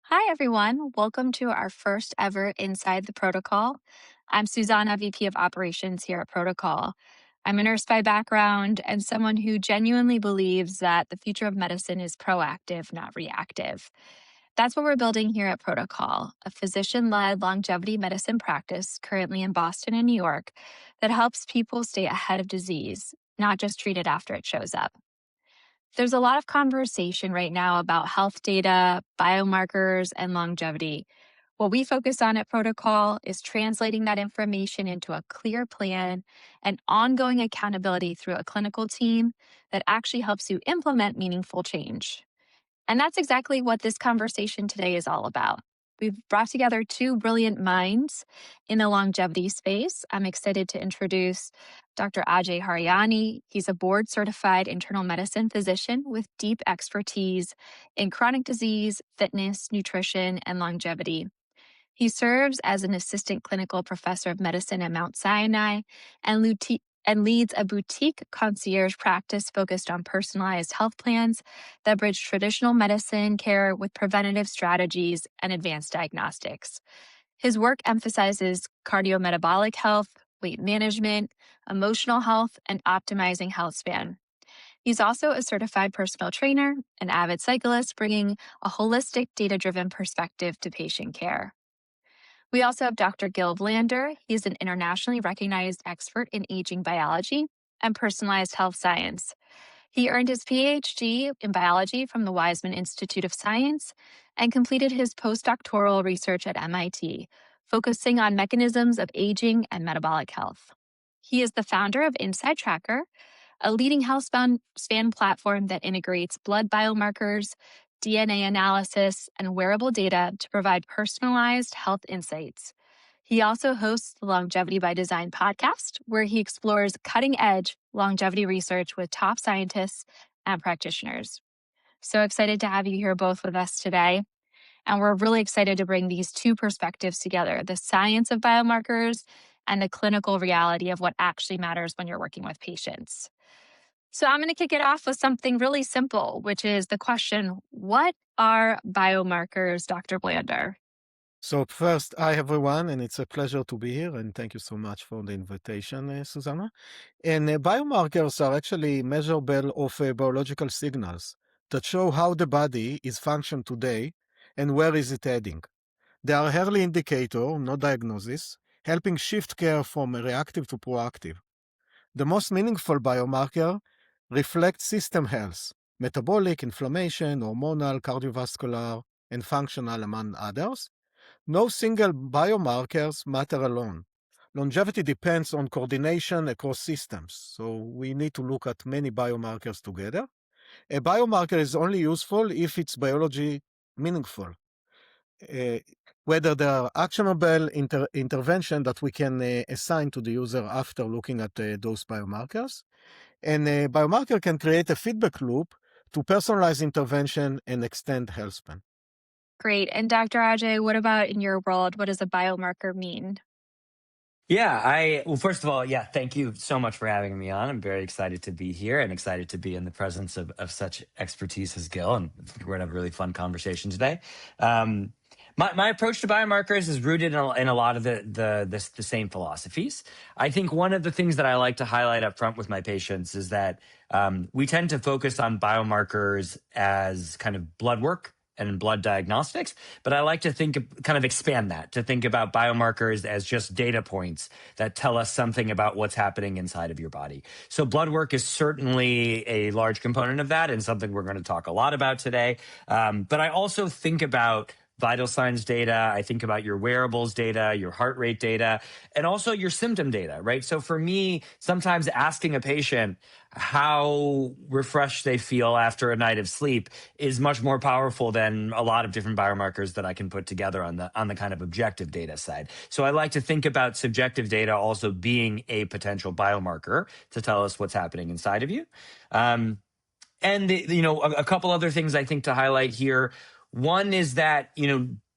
Hi, everyone. Welcome to our first ever Inside the Protocol. I'm Susanna, VP of Operations here at Protocol. I'm a nurse by background and someone who genuinely believes that the future of medicine is proactive, not reactive. That's what we're building here at Protocol, a physician led longevity medicine practice currently in Boston and New York that helps people stay ahead of disease, not just treat it after it shows up. There's a lot of conversation right now about health data, biomarkers, and longevity. What we focus on at Protocol is translating that information into a clear plan and ongoing accountability through a clinical team that actually helps you implement meaningful change. And that's exactly what this conversation today is all about. We've brought together two brilliant minds in the longevity space. I'm excited to introduce Dr. Ajay Haryani. He's a board certified internal medicine physician with deep expertise in chronic disease, fitness, nutrition, and longevity. He serves as an assistant clinical professor of medicine at Mount Sinai and, leads a boutique concierge practice focused on personalized health plans that bridge traditional medicine care with preventative strategies and advanced diagnostics. His work emphasizes cardiometabolic health, weight management, emotional health, and optimizing health span. He's also a certified personal trainer, an avid cyclist, bringing a holistic, data driven perspective to patient care. We also have Dr. Gil Blander. He's an internationally recognized expert in aging biology and personalized health science. He earned his PhD in biology from the Weizmann Institute of Science and completed his postdoctoral research at MIT, focusing on mechanisms of aging and metabolic health. He is the founder of InsideTracker, a leading health span platform that integrates blood biomarkers, DNA analysis, and wearable data to provide personalized health insights. He also hosts the Longevity by Design podcast, where he explores cutting edge longevity research with top scientists and practitioners. So excited to have you here both with us today. And we're really excited to bring these two perspectives together, the science of biomarkers and the clinical reality of what actually matters when you're working with patients. So I'm going to kick it off with something really simple, which is the question, what are biomarkers, Dr. Blander? So first, hi everyone, and it's a pleasure to be here, and thank you so much for the invitation, Susanna. And biomarkers are actually measurable of biological signals that show how the body is functioning today and where is it heading. They are early indicator, not diagnosis, helping shift care from reactive to proactive. The most meaningful biomarker reflects system health, metabolic, inflammation, hormonal, cardiovascular, and functional, among others. No single biomarkers matter alone. Longevity depends on coordination across systems, so we need to look at many biomarkers together. A biomarker is only useful if its biology meaningful, uh, whether there are actionable intervention that we can assign to the user after looking at those biomarkers. And a biomarker can create a feedback loop to personalize intervention and extend health span. Great. And Dr. Ajay, what about in your world? What does a biomarker mean? Well, first of all, thank you so much for having me on. I'm very excited to be here and excited to be in the presence of such expertise as Gil. And we're going to have a really fun conversation today. My approach to biomarkers is rooted in a lot of the same philosophies. I think one of the things that I like to highlight up front with my patients is that we tend to focus on biomarkers as kind of blood work and blood diagnostics, but I like to kind of expand that, to think about biomarkers as just data points that tell us something about what's happening inside of your body. So blood work is certainly a large component of that and something we're going to talk a lot about today. But I also think about vital signs data. I think about your wearables data, your heart rate data, and also your symptom data, right? So for me, sometimes asking a patient how refreshed they feel after a night of sleep is much more powerful than a lot of different biomarkers that I can put together on the kind of objective data side. So I like to think about subjective data also being a potential biomarker to tell us what's happening inside of you. And a couple other things I think to highlight here. One is that,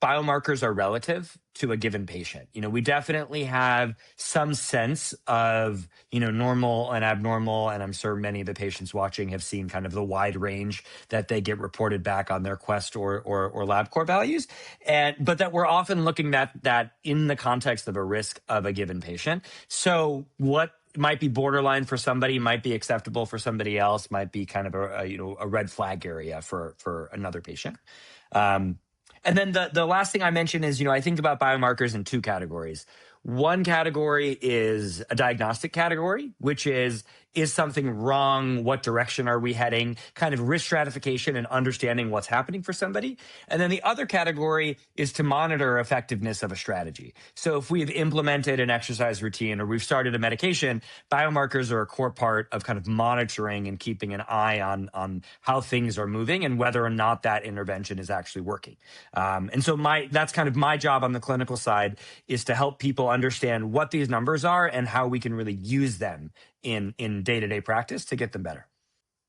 biomarkers are relative to a given patient. We definitely have some sense of, normal and abnormal. And I'm sure many of the patients watching have seen kind of the wide range that they get reported back on their Quest or LabCorp values. But that we're often looking at that in the context of a risk of a given patient. So what might be borderline for somebody, might be acceptable for somebody else, might be kind of a red flag area for another patient. And then the last thing I mentioned is, I think about biomarkers in two categories. One category is a diagnostic category, which is something wrong? What direction are we heading? Kind of risk stratification and understanding what's happening for somebody. And then the other category is to monitor effectiveness of a strategy. So if we've implemented an exercise routine or we've started a medication, biomarkers are a core part of kind of monitoring and keeping an eye on how things are moving and whether or not that intervention is actually working. And so that's kind of my job on the clinical side, is to help people understand what these numbers are and how we can really use them in day-to-day practice to get them better.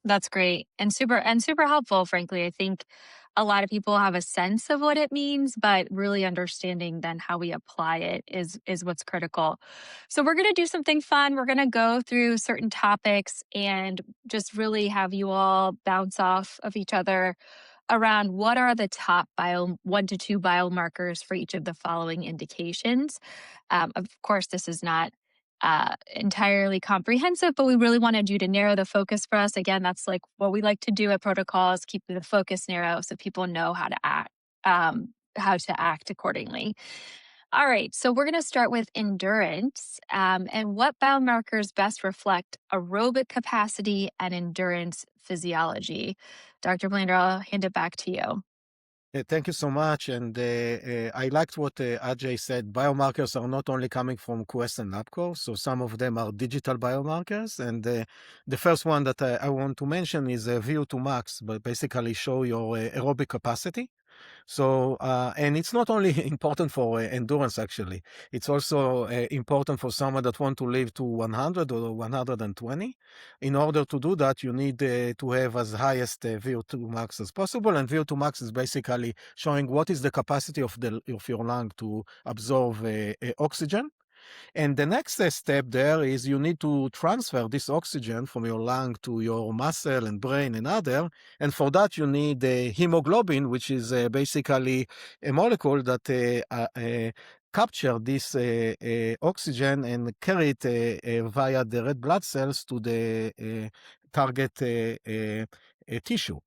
That's great and super helpful, frankly. I think a lot of people have a sense of what it means, but really understanding then how we apply it is what's critical. So we're going to do something fun. We're going to go through certain topics and just really have you all bounce off of each other around what are the top 1 to 2 biomarkers for each of the following indications. Of course, this is not entirely comprehensive, but we really wanted you to narrow the focus for us. Again, that's like what we like to do at protocols, keep the focus narrow so people know how to act accordingly. All right, so we're going to start with endurance and what biomarkers best reflect aerobic capacity and endurance physiology. Dr. Blander, I'll hand it back to you. Thank you so much. And I liked what Ajay said. Biomarkers are not only coming from Quest and LabCorp, so some of them are digital biomarkers. And the first one that I want to mention is VO2 max, but basically show your aerobic capacity. So, and it's not only important for endurance, actually. It's also important for someone that want to live to 100 or 120. In order to do that, you need to have as highest VO2 max as possible. And VO2 max is basically showing what is the capacity of your lung to absorb oxygen. And the next step there is you need to transfer this oxygen from your lung to your muscle and brain and other. And for that, you need hemoglobin, which is basically a molecule that capture this oxygen and carry it via the red blood cells to the target tissue.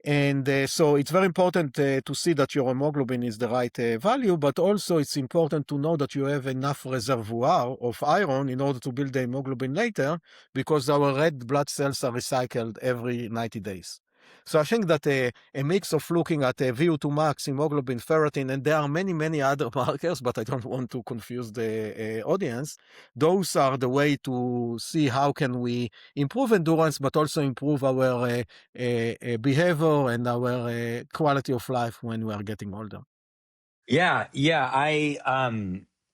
And so it's very important to see that your hemoglobin is the right value, but also it's important to know that you have enough reservoir of iron in order to build the hemoglobin later, because our red blood cells are recycled every 90 days. So I think that a mix of looking at VO2 max, hemoglobin, ferritin, and there are many, many other markers, but I don't want to confuse the audience. Those are the way to see how can we improve endurance, but also improve our behavior and our quality of life when we are getting older. Yeah, I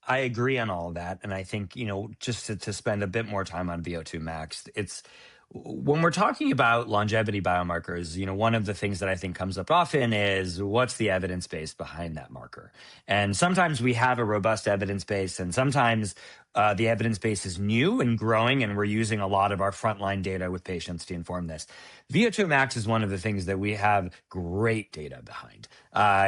agree on all of that, and I think just to spend a bit more time on VO2 max, it's when we're talking about longevity biomarkers, one of the things that I think comes up often is what's the evidence base behind that marker, and sometimes we have a robust evidence base, and sometimes the evidence base is new and growing, and we're using a lot of our frontline data with patients to inform this. VO2 max is one of the things that we have great data behind.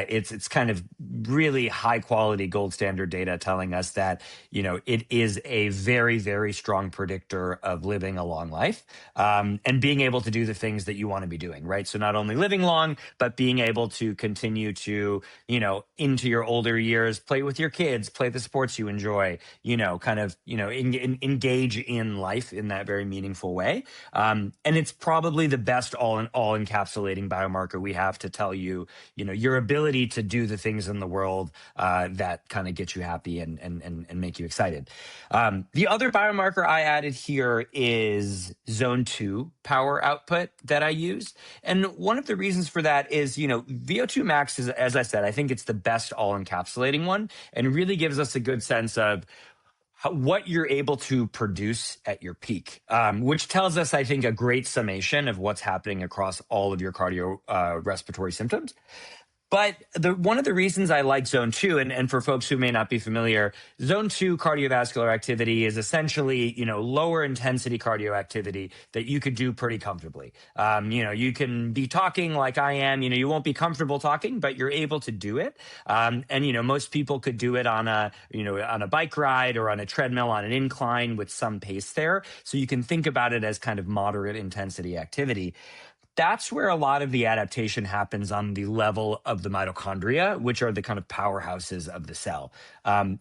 It's kind of really high quality gold standard data telling us that it is a very, very strong predictor of living a long life and being able to do the things that you want to be doing, right? So not only living long, but being able to continue to into your older years, play with your kids, play the sports you enjoy, engage in life in that very meaningful way. And it's probably the best all encapsulating biomarker we have to tell you, your ability to do the things in the world that kind of get you happy and make you excited. The other biomarker I added here is zone 2 power output that I used. And one of the reasons for that is, VO2 max is, as I said, I think it's the best all encapsulating one and really gives us a good sense of what you're able to produce at your peak, which tells us, I think, a great summation of what's happening across all of your cardiorespiratory symptoms. But one of the reasons I like zone 2, and for folks who may not be familiar, zone 2 cardiovascular activity is essentially, lower intensity cardio activity that you could do pretty comfortably. You can be talking like I am, you won't be comfortable talking, but you're able to do it. Most people could do it on a bike ride or on a treadmill on an incline with some pace there. So you can think about it as kind of moderate intensity activity. That's where a lot of the adaptation happens on the level of the mitochondria, which are the kind of powerhouses of the cell.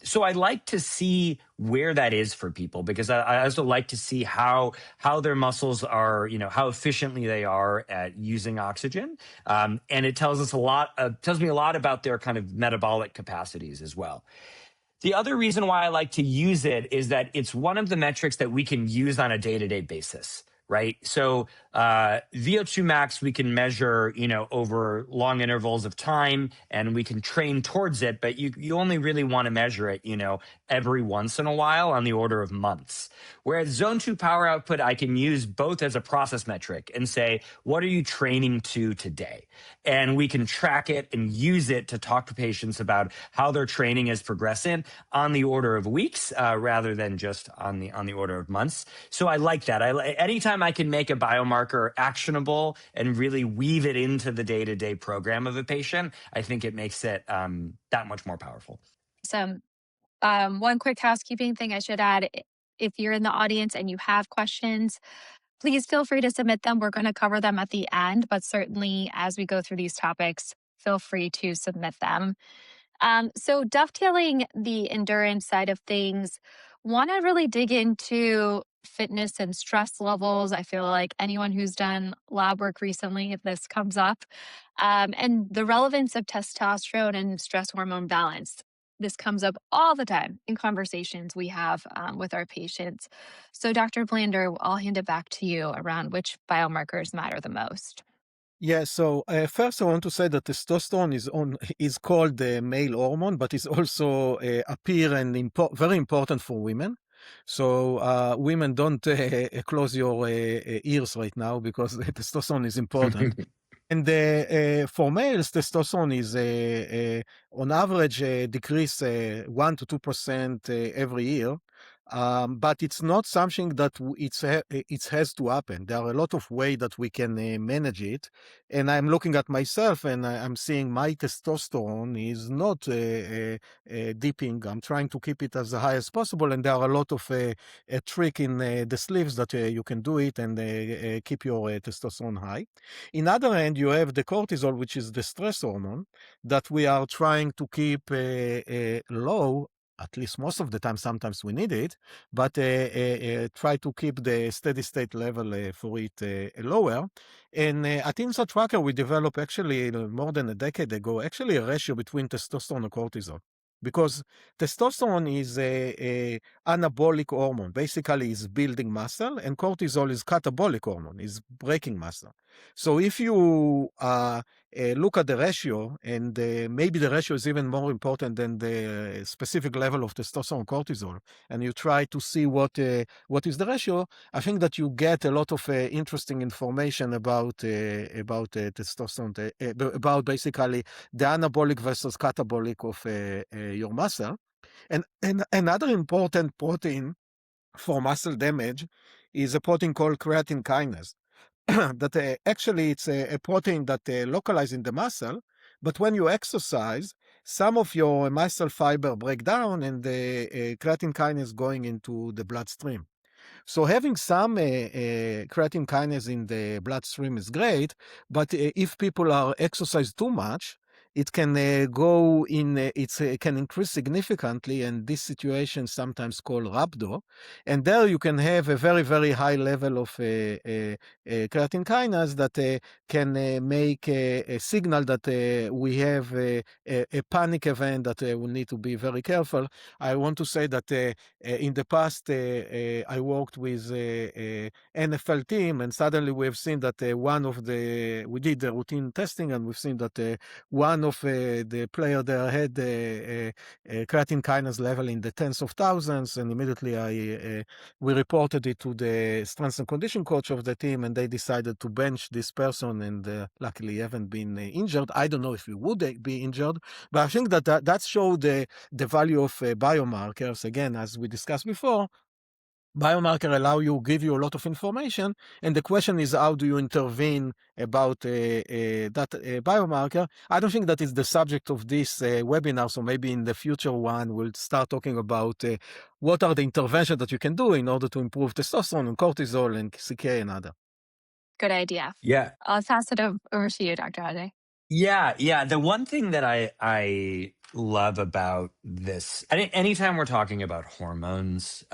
So I like to see where that is for people, because I also like to see how their muscles are, how efficiently they are at using oxygen. And it tells us tells me a lot about their kind of metabolic capacities as well. The other reason why I like to use it is that it's one of the metrics that we can use on a day-to-day basis, right? So VO2 max we can measure, over long intervals of time, and we can train towards it, but you only really want to measure it, every once in a while on the order of months. Whereas zone 2 power output, I can use both as a process metric and say, what are you training to today? And we can track it and use it to talk to patients about how their training is progressing on the order of weeks rather than just on the order of months. So I like that. Anytime I can make a biomarker actionable and really weave it into the day-to-day program of a patient, I think it makes it that much more powerful. So one quick housekeeping thing I should add, if you're in the audience and you have questions, please feel free to submit them. We're going to cover them at the end, but certainly as we go through these topics, feel free to submit them. So dovetailing the endurance side of things, want to really dig into fitness and stress levels. I feel like anyone who's done lab work recently, if this comes up, and the relevance of testosterone and stress hormone balance. This comes up all the time in conversations we have with our patients. So Dr. Blander, I'll hand it back to you around which biomarkers matter the most. Yeah, so first I want to say that testosterone is called the male hormone, but is also appear and very important for women. So women don't close your ears right now, because testosterone is important. And for males, testosterone is on average decrease 1 to 2% every year. But it's not something that it has to happen. There are a lot of ways that we can manage it. And I'm looking at myself and I'm seeing my testosterone is not dipping. I'm trying to keep it as high as possible. And there are a lot of trick in the sleeves that you can do it and keep your testosterone high. In other hand, you have the cortisol, which is the stress hormone that we are trying to keep low. At least most of the time, sometimes we need it, but try to keep the steady state level for it lower. And at InsideTracker, we developed actually more than a decade ago, actually a ratio between testosterone and cortisol. Because testosterone is a anabolic hormone, basically is building muscle, and cortisol is catabolic hormone, is breaking muscle. So if you look at the ratio, and maybe the ratio is even more important than the specific level of testosterone cortisol, and you try to see what is the ratio, I think that you get a lot of interesting information about testosterone, about basically the anabolic versus catabolic of your muscle. And another important protein for muscle damage is a protein called creatine kinase. That actually it's a protein that localizes in the muscle, but when you exercise, some of your muscle fiber break down and the creatine kinase going into the bloodstream. So having some creatine kinase in the bloodstream is great, but if people are exercise too much, it can go in, it can increase significantly, and this situation sometimes called rhabdo. And there you can have a very, very high level of creatine kinase that can make a signal that we have a panic event that we need to be very careful. I want to say that in the past, I worked with a NFL team, and suddenly we have seen that we did the routine testing, and we've seen that one of the player there had creatine kinase level in the tens of thousands, and immediately we reported it to the strength and condition coach of the team, and they decided to bench this person, and luckily haven't been injured. I don't know if he would be injured, but I think that showed the value of biomarkers. Again, as we discussed before, biomarker give you a lot of information, and the question is, how do you intervene about that biomarker? I don't think that is the subject of this webinar, so maybe in the future one we'll start talking about what are the interventions that you can do in order to improve testosterone and cortisol and CK and other. Good idea. Yeah. I'll pass it over to you, Dr. Ajay. Yeah. The one thing that I love about this, anytime we're talking about hormones,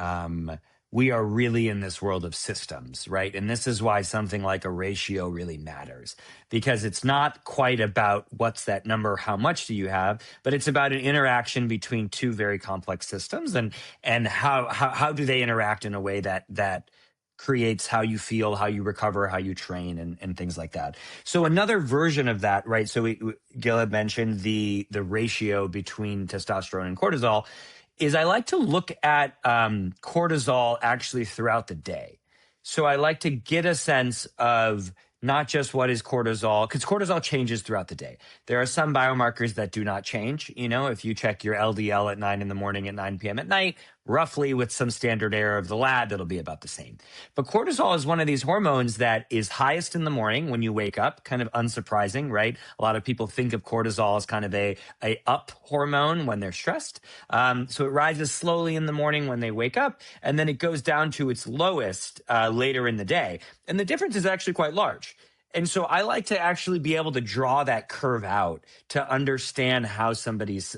we are really in this world of systems, right? And this is why something like a ratio really matters, because it's not quite about what's that number, how much do you have, but it's about an interaction between two very complex systems, and how do they interact in a way that creates how you feel, how you recover, how you train, and things like that. So another version of that, right? So Gil had mentioned the ratio between testosterone and cortisol. Is I like to look at cortisol actually throughout the day. So I like to get a sense of not just what is cortisol, because cortisol changes throughout the day. There are some biomarkers that do not change. If you check your LDL at 9 in the morning, at 9 p.m. at night, roughly with some standard error of the lab, it'll be about the same. But cortisol is one of these hormones that is highest in the morning when you wake up, kind of unsurprising, right? A lot of people think of cortisol as kind of a up hormone when they're stressed. So it rises slowly in the morning when they wake up, and then it goes down to its lowest later in the day. And the difference is actually quite large. And so I like to actually be able to draw that curve out to understand how somebody's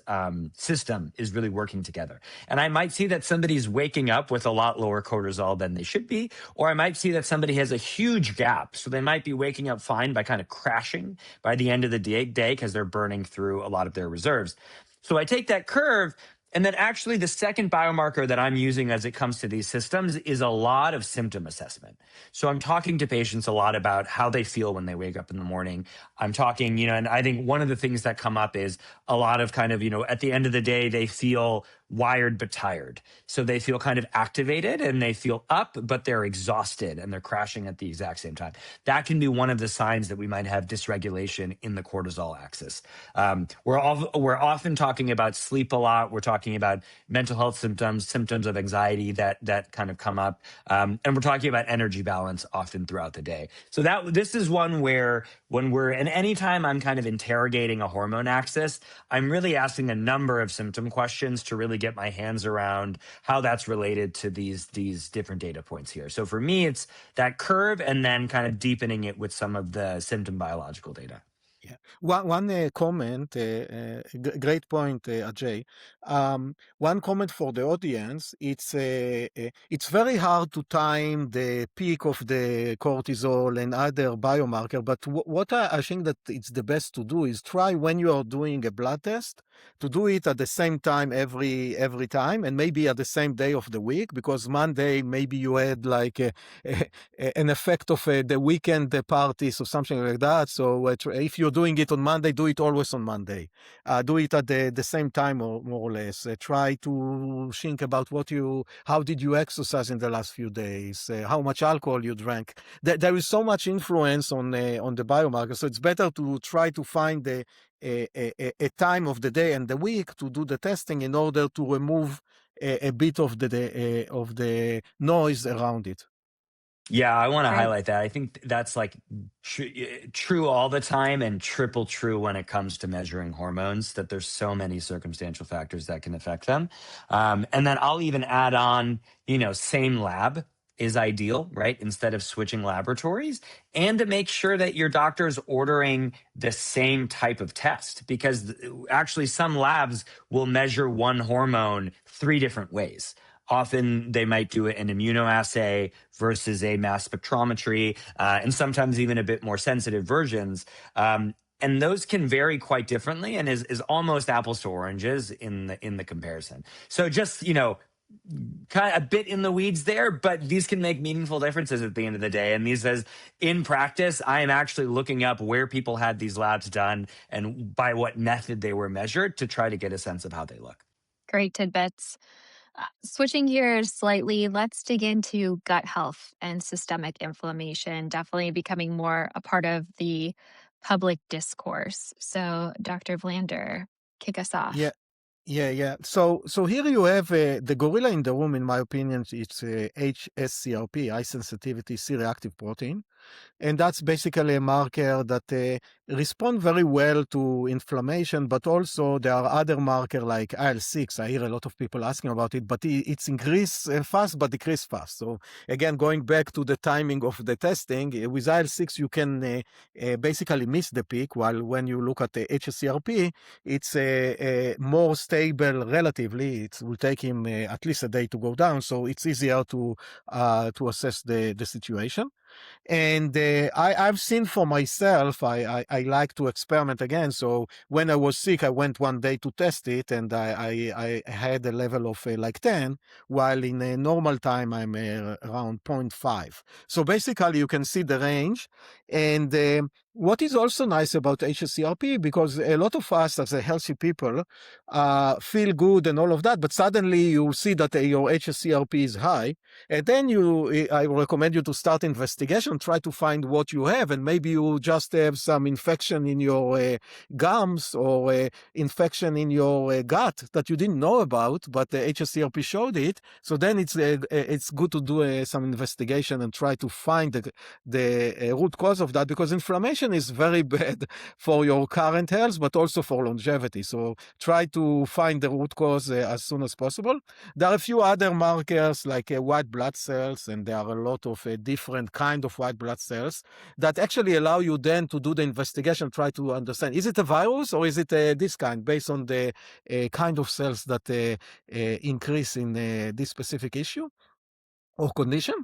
system is really working together. And I might see that somebody's waking up with a lot lower cortisol than they should be, or I might see that somebody has a huge gap. So they might be waking up fine by kind of crashing by the end of the day because they're burning through a lot of their reserves. So I take that curve. And then actually the second biomarker that I'm using as it comes to these systems is a lot of symptom assessment. So I'm talking to patients a lot about how they feel when they wake up in the morning. I'm talking, and I think one of the things that come up is a lot of kind of, at the end of the day, they feel wired but tired. So they feel kind of activated and they feel up, but they're exhausted and they're crashing at the exact same time. That can be one of the signs that we might have dysregulation in the cortisol axis. We're often talking about sleep a lot. We're talking about mental health symptoms of anxiety that kind of come up. And we're talking about energy balance often throughout the day. So this is one where and anytime I'm kind of interrogating a hormone axis, I'm really asking a number of symptom questions to really get my hands around how that's related to these different data points here. So for me, it's that curve and then kind of deepening it with some of the symptom biological data. Yeah. One comment, great point, Ajay. One comment for the audience, it's very hard to time the peak of the cortisol and other biomarker, but what I think that it's the best to do is try when you are doing a blood test to do it at the same time every time, and maybe at the same day of the week, because Monday maybe you had like an effect of the weekend parties or something like that. So if you're doing it on Monday, do it always on Monday. Do it at the same time, or more or less. Try to think about how did you exercise in the last few days, how much alcohol you drank. There is so much influence on the biomarker, so it's better to try to find a time of the day and the week to do the testing in order to remove a bit of the noise around it. Yeah, I want to highlight that. I think that's like true all the time and triple true when it comes to measuring hormones, that there's so many circumstantial factors that can affect them. And then I'll even add on, same lab is ideal, right? Instead of switching laboratories, and to make sure that your doctor is ordering the same type of test, because actually some labs will measure one hormone 3 different ways. Often they might do an immunoassay versus a mass spectrometry, and sometimes even a bit more sensitive versions. And those can vary quite differently and is almost apples to oranges in the comparison. So just, kind of a bit in the weeds there, but these can make meaningful differences at the end of the day. And these says in practice, I am actually looking up where people had these labs done and by what method they were measured to try to get a sense of how they look. Great tidbits. Switching gears slightly, let's dig into gut health and systemic inflammation, definitely becoming more a part of the public discourse. So, Dr. Blander, kick us Yeah, off. yeah. So here you have the gorilla in the room. In my opinion, it's HSCRP, high sensitivity C-reactive protein. And that's basically a marker that respond very well to inflammation, but also there are other markers like IL-6. I hear a lot of people asking about it, but it's increase fast, but decrease fast. So again, going back to the timing of the testing, with IL-6, you can basically miss the peak, while when you look at the HSCRP, it's more stable relatively. It will take him at least a day to go down, so it's easier to assess the situation. And I've seen for myself, I like to experiment again. So when I was sick, I went one day to test it, and I had a level of like 10, while in a normal time, I'm around 0.5. So basically, you can see the range. And what is also nice about HSCRP, because a lot of us as a healthy people feel good and all of that, but suddenly you see that your HSCRP is high, and then I recommend you to start investigation, try to find what you have, and maybe you just have some infection in your gums or infection in your gut that you didn't know about, but the HSCRP showed it. So then it's good to do some investigation and try to find the root cause of that, because inflammation is very bad for your current health, but also for longevity. So try to find the root cause as soon as possible. There are a few other markers like white blood cells, and there are a lot of different kind of white blood cells that actually allow you then to do the investigation, try to understand, is it a virus or is it this kind, based on the kind of cells that increase in this specific issue or condition.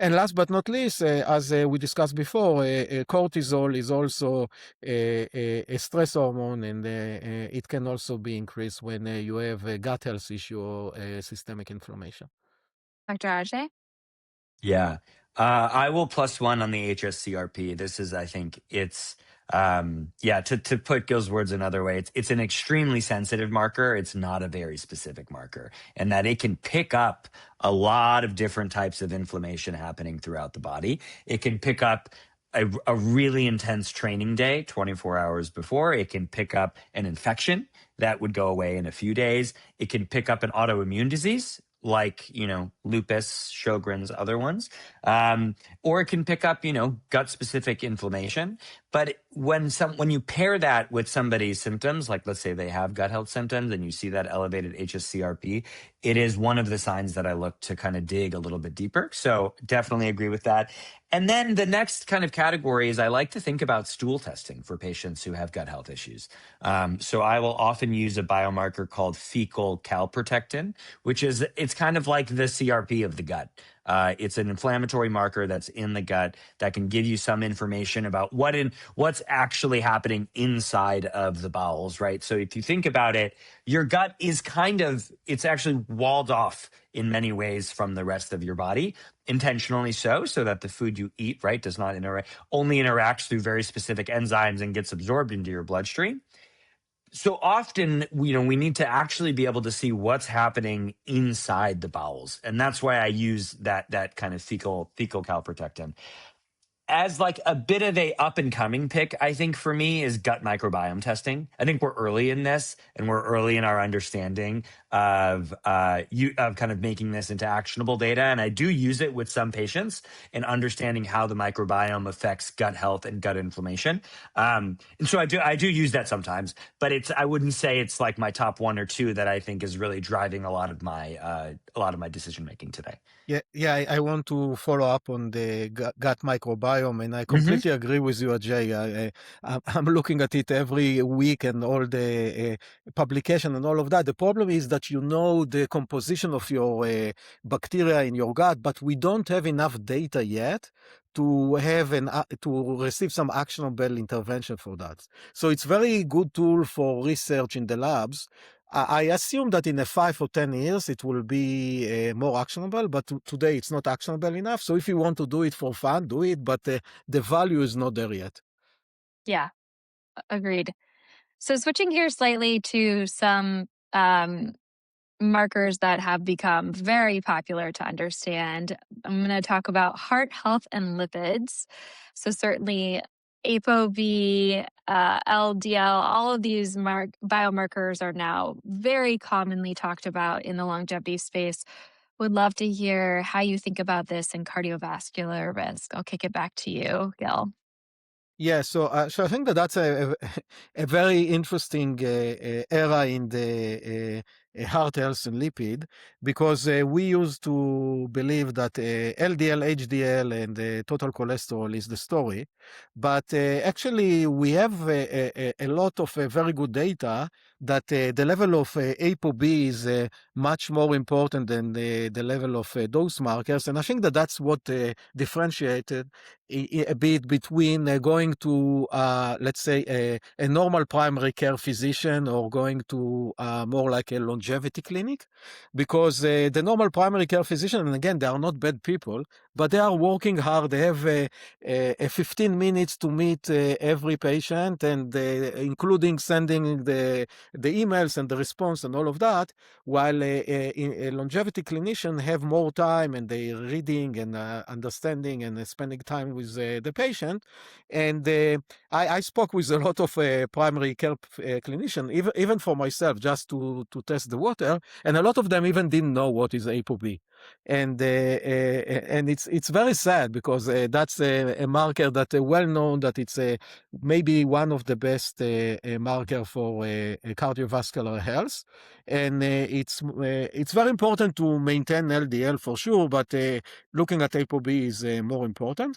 And last but not least, as we discussed before, cortisol is also a stress hormone, and it can also be increased when you have a gut health issue or systemic inflammation. Dr. Ajay? Yeah. I will plus one on the HSCRP. This is, I think it's, to put Gil's words another way, it's an extremely sensitive marker. It's not a very specific marker, and that it can pick up a lot of different types of inflammation happening throughout the body. It can pick up a really intense training day 24 hours before. It can pick up an infection that would go away in a few days. It can pick up an autoimmune disease like, lupus, Sjogren's, other ones. Or it can pick up, gut specific inflammation. But when you pair that with somebody's symptoms, like let's say they have gut health symptoms and you see that elevated HSCRP, it is one of the signs that I look to kind of dig a little bit deeper. So definitely agree with that. And then the next kind of category is I like to think about stool testing for patients who have gut health issues. So I will often use a biomarker called fecal calprotectin, it's kind of like the CRP of the gut. It's an inflammatory marker that's in the gut that can give you some information about what's actually happening inside of the bowels, right? So if you think about it, your gut is it's actually walled off in many ways from the rest of your body, intentionally so that the food you eat, right, does not only interacts through very specific enzymes and gets absorbed into your bloodstream. So often, we need to actually be able to see what's happening inside the bowels. And that's why I use that kind of fecal calprotectin. As like a bit of a up and coming pick, I think for me is gut microbiome testing. I think we're early in this, and we're early in our understanding of kind of making this into actionable data. And I do use it with some patients in understanding how the microbiome affects gut health and gut inflammation. And so I do use that sometimes, but I wouldn't say it's like my top one or two that I think is really driving a lot of my decision making today. Yeah. I want to follow up on the gut microbiome, and I completely agree with you, Ajay. I'm looking at it every week and all the publication and all of that. The problem is that the composition of your bacteria in your gut, but we don't have enough data yet to have to receive some actionable intervention for that. So it's very good tool for research in the labs, I assume that in 5 or 10 years it will be more actionable, but today it's not actionable enough. So if you want to do it for fun, do it, but the value is not there yet. Yeah, agreed. So switching gears slightly to some markers that have become very popular to understand, I'm going to talk about heart health and lipids. So certainly ApoB, LDL, all of these biomarkers are now very commonly talked about in the longevity space. Would love to hear how you think about this in cardiovascular risk. I'll kick it back to you, Gil. Yeah, so I think that that's a very interesting era in the heart health and lipid, because we used to believe that LDL, HDL, and total cholesterol is the story, but actually we have a lot of very good data that the level of ApoB is much more important than the level of those markers, and I think that that's what differentiated a bit between going to, let's say, a normal primary care physician or going to more like a longevity clinic, because the normal primary care physician, and again, they are not bad people, but they are working hard. They have a 15 minutes to meet every patient, and including sending the emails and the response and all of that, while a longevity clinician have more time, and they reading and understanding and spending time with the patient. And I spoke with a lot of primary care clinician, even for myself, just to test the water, and a lot of them even didn't know what is ApoB. And it's very sad, because that's a marker that well known, that it's maybe one of the best marker for cardiovascular health, and it's very important to maintain LDL for sure, but looking at ApoB is more important.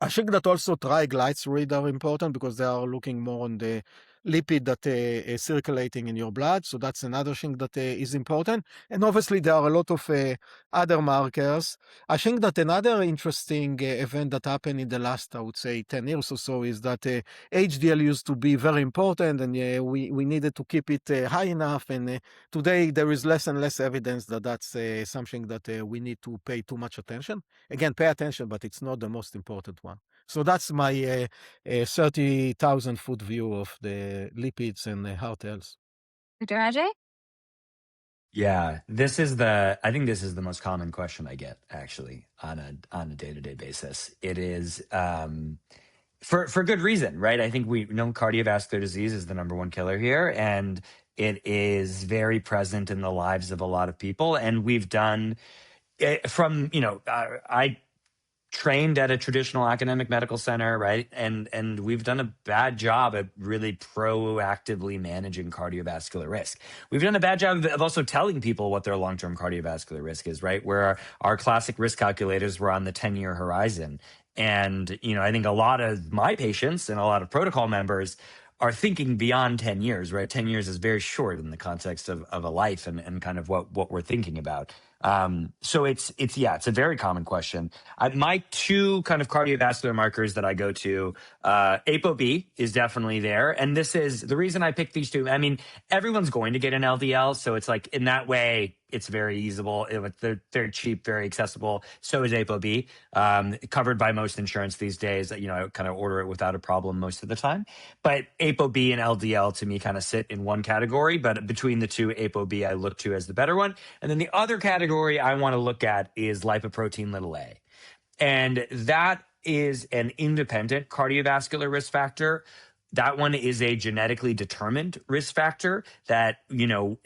I think that also triglycerides are important, because they are looking more on the lipid that is circulating in your blood. So that's another thing that is important. And obviously there are a lot of other markers. I think that another interesting event that happened in the last, I would say, 10 years or so, is that HDL used to be very important, and we needed to keep it high enough. And today there is less and less evidence that that's something that we need to pay too much attention. Again, pay attention, but it's not the most important one. So that's my 30,000-foot view of the lipids and heart health. Dr. Ajay? Yeah, I think this is the most common question I get, actually, on a day-to-day basis. It is for good reason, right? I think we know cardiovascular disease is the number one killer here, and it is very present in the lives of a lot of people. And we've done I trained at a traditional academic medical center, right? And we've done a bad job at really proactively managing cardiovascular risk. We've done a bad job of also telling people what their long-term cardiovascular risk is, right? Where our classic risk calculators were on the 10-year horizon. And, I think a lot of my patients and a lot of protocol members are thinking beyond 10 years, right? 10 years is very short in the context of a life and kind of what we're thinking about. So it's a very common question. My two kind of cardiovascular markers that I go to, ApoB is definitely there. And this is the reason I picked these two. I mean, everyone's going to get an LDL. So it's like, in that way, it's very easable. They're very cheap, very accessible. So is ApoB, covered by most insurance these days. I kind of order it without a problem most of the time. But ApoB and LDL to me kind of sit in one category. But between the two, ApoB I look to as the better one. And then the other category I want to look at is lipoprotein little a. And that is an independent cardiovascular risk factor. That one is a genetically determined risk factor that,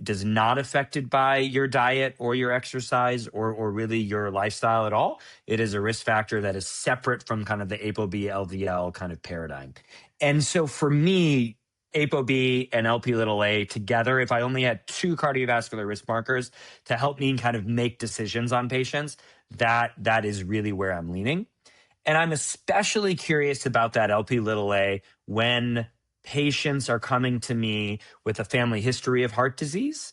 does not affected by your diet or your exercise or really your lifestyle at all. It is a risk factor that is separate from kind of the ApoB LDL kind of paradigm. And so for me, ApoB and LP little a together, if I only had two cardiovascular risk markers to help me kind of make decisions on patients, that is really where I'm leaning. And I'm especially curious about that LP little a when patients are coming to me with a family history of heart disease,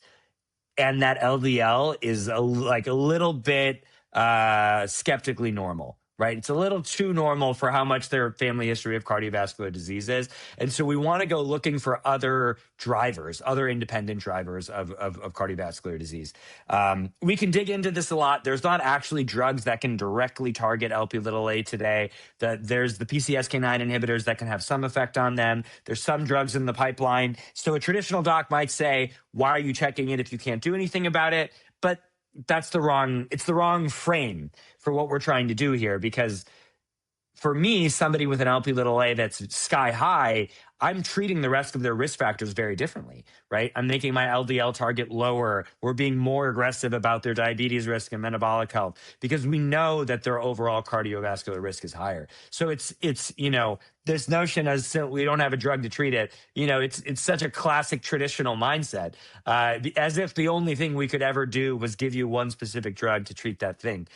and that LDL is a little bit skeptically normal, right? It's a little too normal for how much their family history of cardiovascular disease is. And so we want to go looking for other drivers, other independent drivers of cardiovascular disease. We can dig into this a lot. There's not actually drugs that can directly target Lp(a) today. There's the PCSK9 inhibitors that can have some effect on them. There's some drugs in the pipeline. So a traditional doc might say, why are you checking it if you can't do anything about it? But it's the wrong frame for what we're trying to do here, because for me, somebody with an Lp(a) that's sky high, I'm treating the rest of their risk factors very differently, right? I'm making my LDL target lower. We're being more aggressive about their diabetes risk and metabolic health because we know that their overall cardiovascular risk is higher. So it's this notion as we don't have a drug to treat it, it's such a classic traditional mindset, as if the only thing we could ever do was give you one specific drug to treat that thing.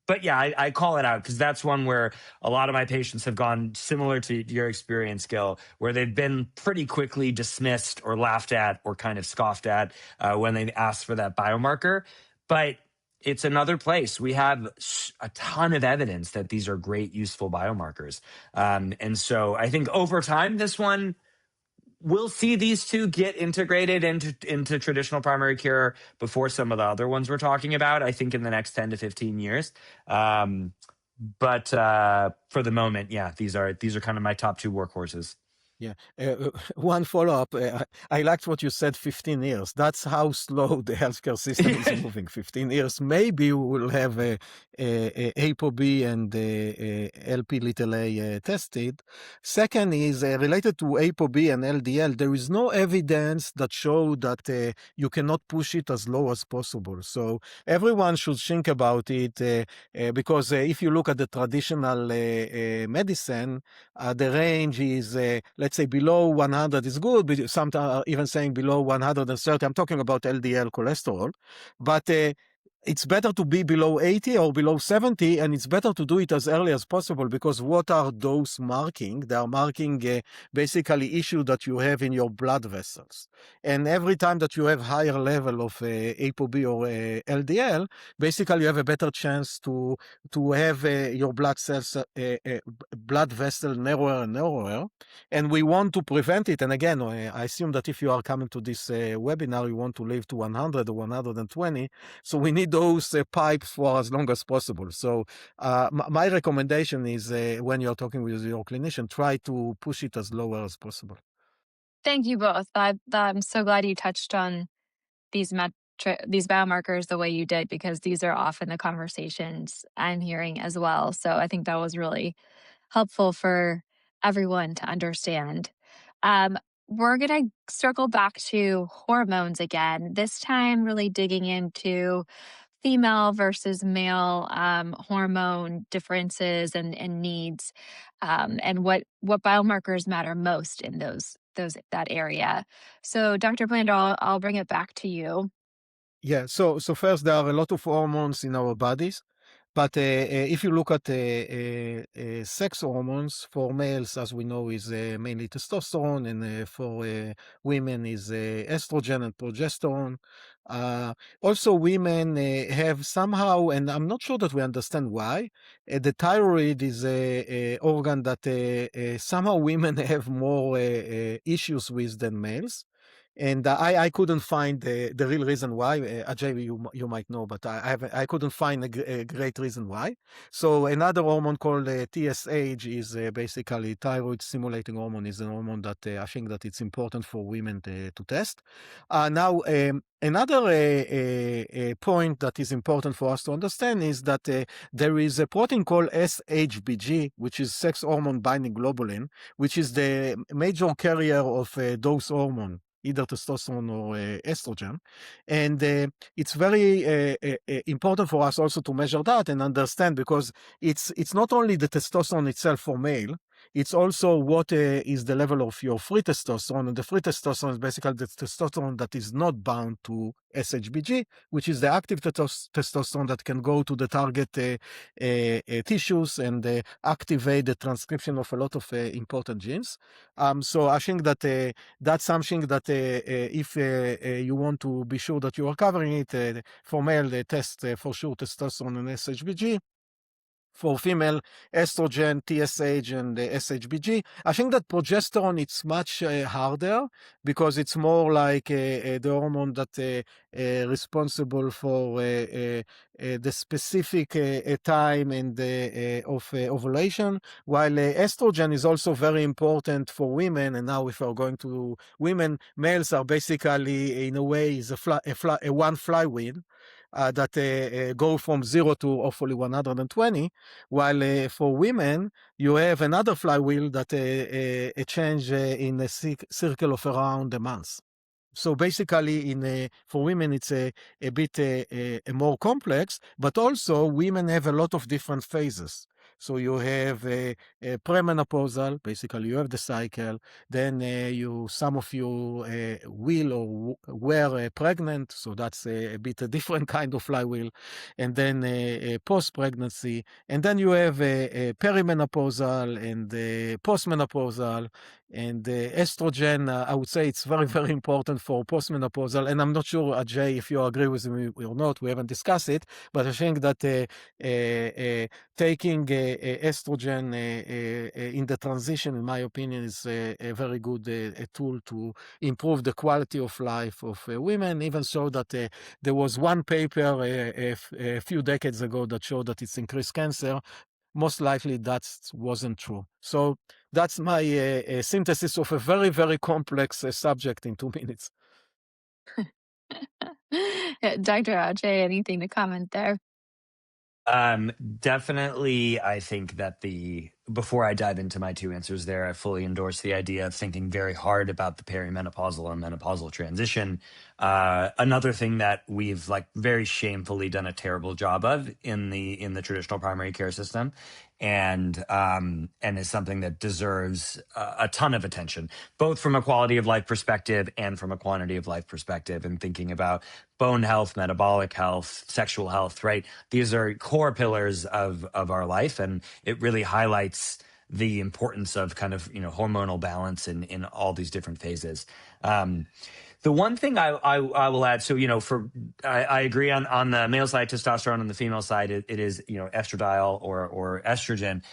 But yeah, I call it out because that's one where a lot of my patients have gone similar to your experience, Gil, where they've been pretty quickly dismissed or laughed at or kind of scoffed at when they asked for that biomarker. But it's another place. We have a ton of evidence that these are great, useful biomarkers. And so I think over time, this one, we'll see these two get integrated into traditional primary care before some of the other ones we're talking about, I think in the next 10 to 15 years. But for the moment, yeah, these are kind of my top two workhorses. Yeah. One follow-up. I liked what you said, 15 years. That's how slow the healthcare system is moving. 15 years. Maybe we will have a ApoB and Lp(a) tested. Second is related to ApoB and LDL. There is no evidence that show that you cannot push it as low as possible. So everyone should think about it because if you look at the traditional medicine, the range is, let's say below 100 is good, but some are even saying below 130. I'm talking about LDL cholesterol, but it's better to be below 80 or below 70, and it's better to do it as early as possible because what are those marking? They are marking basically issue that you have in your blood vessels. And every time that you have higher level of ApoB or LDL, basically you have a better chance to have your blood cells, blood vessel narrower and narrower. And we want to prevent it. And again, I assume that if you are coming to this webinar, you want to live to 100 or 120. So we need those pipes for as long as possible. So my recommendation is when you're talking with your clinician, try to push it as lower as possible. Thank you both. I'm so glad you touched on these biomarkers the way you did, because these are often the conversations I'm hearing as well. So I think that was really helpful for everyone to understand. We're going to circle back to hormones again, this time really digging into female versus male hormone differences and needs, and what biomarkers matter most in that area. So Dr. Blander, I'll bring it back to you. Yeah, so first, there are a lot of hormones in our bodies, but if you look at sex hormones, for males, as we know, is mainly testosterone, and for women is estrogen and progesterone. Also, women have somehow, and I'm not sure that we understand why, the thyroid is a organ that somehow women have more issues with than males. And I couldn't find the real reason why. Ajay, you might know, but I couldn't find a great reason why. So another hormone called TSH is basically thyroid stimulating hormone. Is an hormone that I think that it's important for women to test. Now, another point that is important for us to understand is that there is a protein called SHBG, which is sex hormone binding globulin, which is the major carrier of those hormones, either testosterone or estrogen. And it's very important for us also to measure that and understand, because it's not only the testosterone itself for male, it's also what is the level of your free testosterone. And the free testosterone is basically the testosterone that is not bound to SHBG, which is the active testosterone that can go to the target tissues and activate the transcription of a lot of important genes. So I think that that's something that if you want to be sure that you are covering it, for male, they test for sure testosterone and SHBG. for female estrogen, TSH, and SHBG. I think that progesterone, it's much harder because it's more like the hormone that responsible for the specific time and of ovulation, while estrogen is also very important for women. And now if we're going to women, males are basically, in a way, is a one flywheel that go from 0 to hopefully 120, while for women, you have another flywheel that a change in a circle of around a month. So basically, for women, it's a bit more complex, but also women have a lot of different phases. So you have a premenopausal, basically you have the cycle, then some of you will or were pregnant, so that's a bit a different kind of flywheel, and then post-pregnancy, and then you have perimenopausal and postmenopausal, and estrogen, I would say it's very, very important for postmenopausal. And I'm not sure, Ajay, if you agree with me or not. We haven't discussed it, but I think that taking estrogen in the transition, in my opinion, is a very good tool to improve the quality of life of women. Even so that there was one paper a few decades ago that showed that it's increased cancer. Most likely that wasn't true. So that's my synthesis of a very, very complex subject in 2 minutes. Dr. Ajay, anything to comment there? Definitely, I think that before I dive into my two answers there, I fully endorse the idea of thinking very hard about the perimenopausal and menopausal transition. Another thing that we've very shamefully done a terrible job of in the traditional primary care system, and is something that deserves a ton of attention, both from a quality of life perspective and from a quantity of life perspective, and thinking about bone health, metabolic health, sexual health, right? These are core pillars of our life, and it really highlights the importance of kind of hormonal balance in all these different phases. The one thing I will add, so I agree on the male side testosterone, on the female side it is estradiol or estrogen.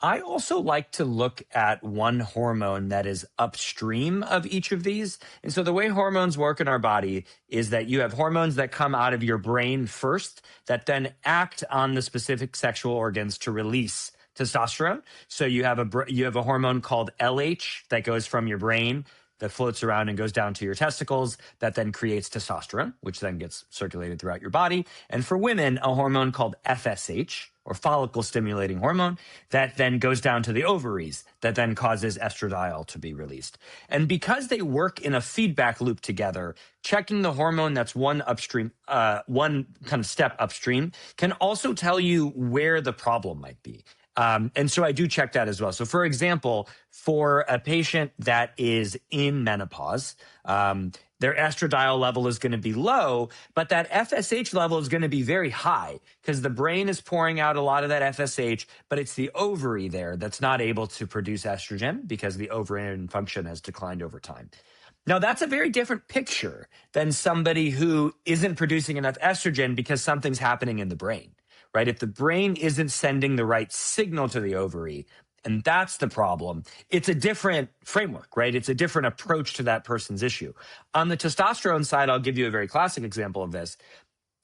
I also like to look at one hormone that is upstream of each of these. And so the way hormones work in our body is that you have hormones that come out of your brain first that then act on the specific sexual organs to release testosterone. So you have a hormone called LH that goes from your brain, that floats around and goes down to your testicles, that then creates testosterone, which then gets circulated throughout your body. And for women, a hormone called FSH, or follicle stimulating hormone, that then goes down to the ovaries, that then causes estradiol to be released. And because they work in a feedback loop together, checking the hormone that's one kind of step upstream, can also tell you where the problem might be. And so I do check that as well. So for example, for a patient that is in menopause, their estradiol level is going to be low, but that FSH level is going to be very high because the brain is pouring out a lot of that FSH, but it's the ovary there that's not able to produce estrogen because the ovarian function has declined over time. Now, that's a very different picture than somebody who isn't producing enough estrogen because something's happening in the brain. Right? If the brain isn't sending the right signal to the ovary, and that's the problem, it's a different framework, right? It's a different approach to that person's issue. On the testosterone side, I'll give you a very classic example of this.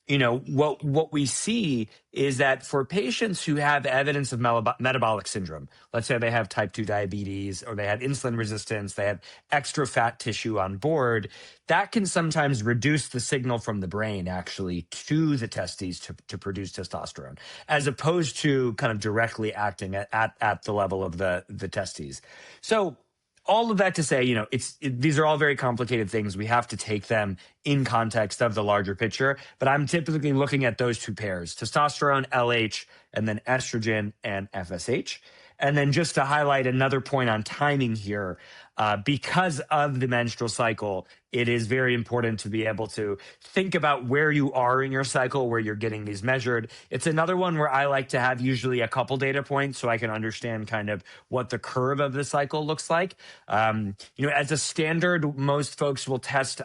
What we see is that for patients who have evidence of metabolic syndrome, let's say they have type 2 diabetes or they have insulin resistance, they have extra fat tissue on board, that can sometimes reduce the signal from the brain actually to the testes to produce testosterone, as opposed to kind of directly acting at the level of the testes. So all of that to say, these are all very complicated things. We have to take them in context of the larger picture. But I'm typically looking at those two pairs, testosterone, LH, and then estrogen and FSH. And then just to highlight another point on timing here, because of the menstrual cycle, it is very important to be able to think about where you are in your cycle, where you're getting these measured. It's another one where I like to have usually a couple data points so I can understand kind of what the curve of the cycle looks like. As a standard, most folks will test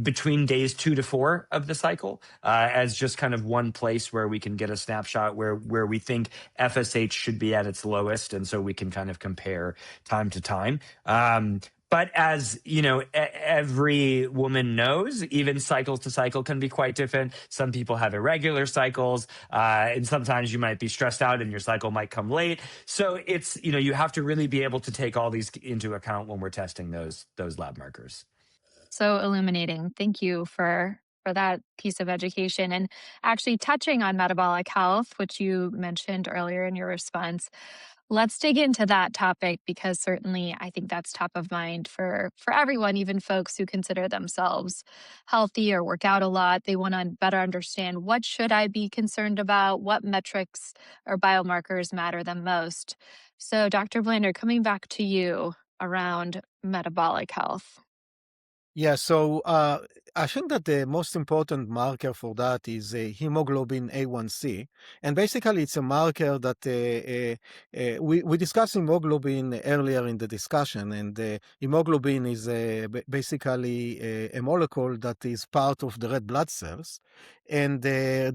between days 2 to 4 of the cycle, as just kind of one place where we can get a snapshot where we think FSH should be at its lowest, and so we can kind of compare time to time. But as you know, every woman knows, even cycle to cycle can be quite different. Some people have irregular cycles, and sometimes you might be stressed out and your cycle might come late. So it's, you have to really be able to take all these into account when we're testing those lab markers. So illuminating. Thank you for that piece of education. And actually touching on metabolic health, which you mentioned earlier in your response, let's dig into that topic because certainly I think that's top of mind for everyone, even folks who consider themselves healthy or work out a lot. They want to better understand, what should I be concerned about? What metrics or biomarkers matter the most? So Dr. Blander, coming back to you around metabolic health. Yeah, so I think that the most important marker for that is hemoglobin A1C. And basically, it's a marker that we discussed hemoglobin earlier in the discussion. And hemoglobin is basically a molecule that is part of the red blood cells. And the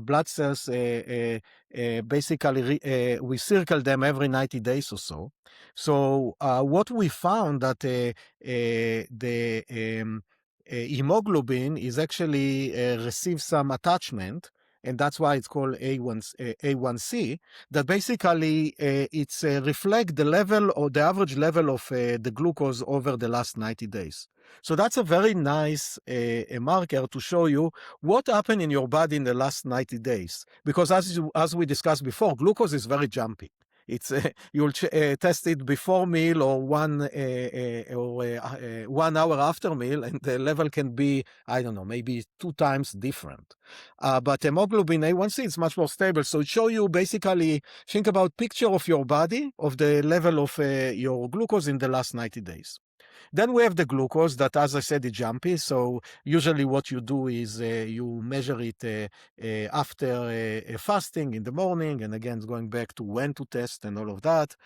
blood cells, basically, we circle them every 90 days or so. So what we found that the hemoglobin is actually receives some attachment, and that's why it's called A1C, that basically it's reflect the level or the average level of the glucose over the last 90 days. So that's a very nice a marker to show you what happened in your body in the last 90 days. Because as we discussed before, glucose is very jumpy. It's you'll test it before meal or 1 hour after meal, and the level can be, I don't know, maybe 2 times different. But hemoglobin A1C is much more stable. So it show you basically, think about picture of your body, of the level of your glucose in the last 90 days. Then we have the glucose that, as I said, is jumpy. So usually what you do is you measure it after fasting in the morning. And again, going back to when to test and all of that.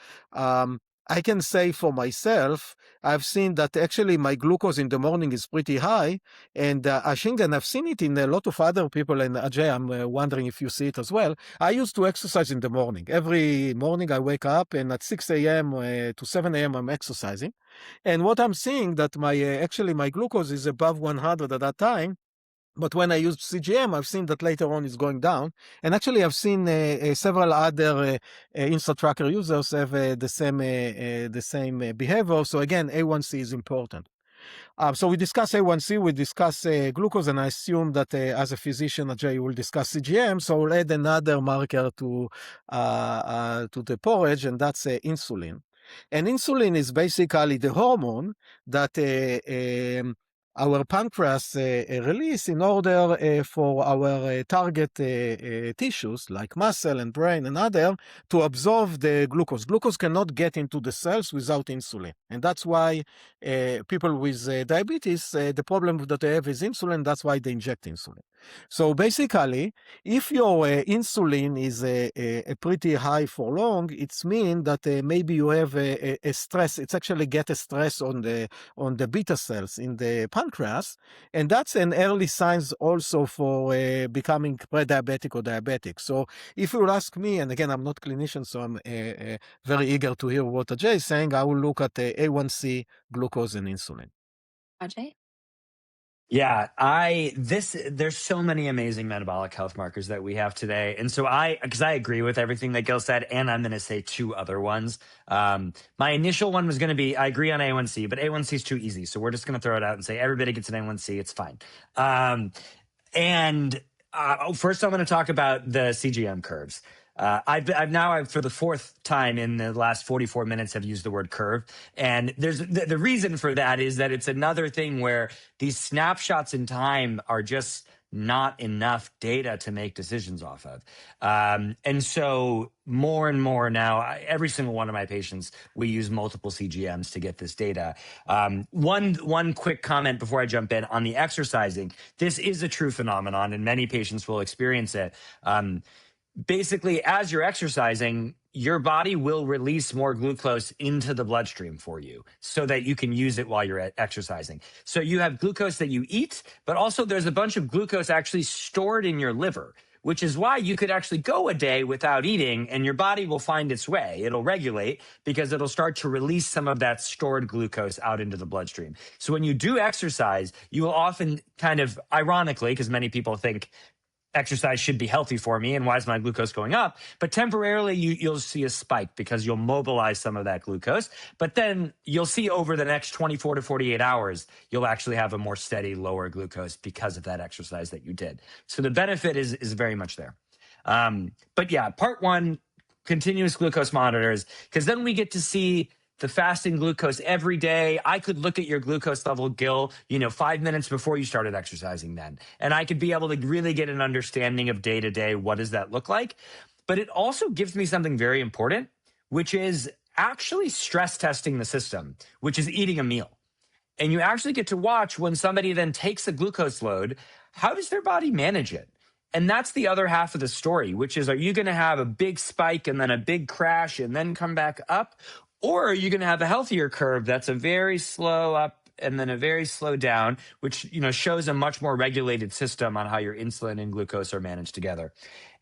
I can say for myself, I've seen that actually my glucose in the morning is pretty high. And I think, and I've seen it in a lot of other people, and Ajay, I'm wondering if you see it as well. I used to exercise in the morning. Every morning I wake up, and at 6 a.m. To 7 a.m. I'm exercising. And what I'm seeing that my actually my glucose is above 100 at that time. But when I use CGM, I've seen that later on it's going down. And actually, I've seen several other InsideTracker users have the same behavior. So again, A1C is important. So we discuss A1C, we discuss glucose, and I assume that as a physician, Ajay, you will discuss CGM. So we'll add another marker to the porridge, and that's insulin. And insulin is basically the hormone that our pancreas release in order for our target tissues like muscle and brain and other to absorb the glucose. Glucose cannot get into the cells without insulin. And that's why people with diabetes, the problem that they have is insulin. That's why they inject insulin. So basically, if your insulin is pretty high for long, it's mean that maybe you have a stress. It's actually get a stress on the beta cells in the pancreas, and that's an early signs also for becoming pre-diabetic or diabetic. So if you ask me, and again, I'm not clinician, so I'm very eager to hear what Ajay is saying, I will look at A1C, glucose, and insulin. Ajay? Yeah, there's so many amazing metabolic health markers that we have today. And so because I agree with everything that Gil said, and I'm going to say 2 other ones. My initial one was going to be, I agree on A1C, but A1C is too easy. So we're just going to throw it out and say everybody gets an A1C. It's fine. First I'm going to talk about the CGM curves. I've now, for the 4th time in the last 44 minutes, have used the word curve. And there's the reason for that is that it's another thing where these snapshots in time are just not enough data to make decisions off of. And so more and more now, every single one of my patients, we use multiple CGMs to get this data. One quick comment before I jump in on the exercising. This is a true phenomenon, and many patients will experience it. Basically, as you're exercising, your body will release more glucose into the bloodstream for you so that you can use it while you're exercising. So you have glucose that you eat, but also there's a bunch of glucose actually stored in your liver, which is why you could actually go a day without eating and your body will find its way. It'll regulate because it'll start to release some of that stored glucose out into the bloodstream. So when you do exercise, you will often kind of, ironically, because many people think exercise should be healthy for me and why is my glucose going up, but temporarily you'll see a spike because you'll mobilize some of that glucose, but then you'll see over the next 24 to 48 hours you'll actually have a more steady lower glucose because of that exercise that you did. So the benefit is very much there. But yeah, part one, continuous glucose monitors, because then we get to see the fasting glucose every day. I could look at your glucose level, Gil, 5 minutes before you started exercising then. And I could be able to really get an understanding of day to day, what does that look like? But it also gives me something very important, which is actually stress testing the system, which is eating a meal. And you actually get to watch when somebody then takes a glucose load, how does their body manage it? And that's the other half of the story, which is, are you going to have a big spike and then a big crash and then come back up? Or are you going to have a healthier curve that's a very slow up and then a very slow down, which shows a much more regulated system on how your insulin and glucose are managed together.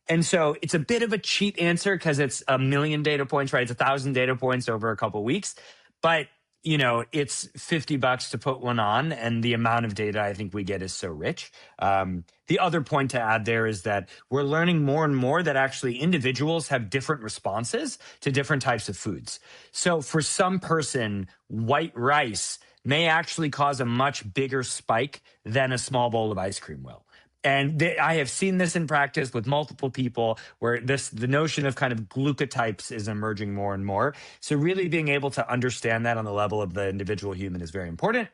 And so it's a bit of a cheat answer because it's 1 million data points, right? It's 1,000 data points over a couple of weeks. But it's $50 to put one on, and the amount of data I think we get is so rich. The other point to add there is that we're learning more and more that actually individuals have different responses to different types of foods. So for some person, white rice may actually cause a much bigger spike than a small bowl of ice cream will. And I have seen this in practice with multiple people where the notion of kind of glucotypes is emerging more and more. So really being able to understand that on the level of the individual human is very important.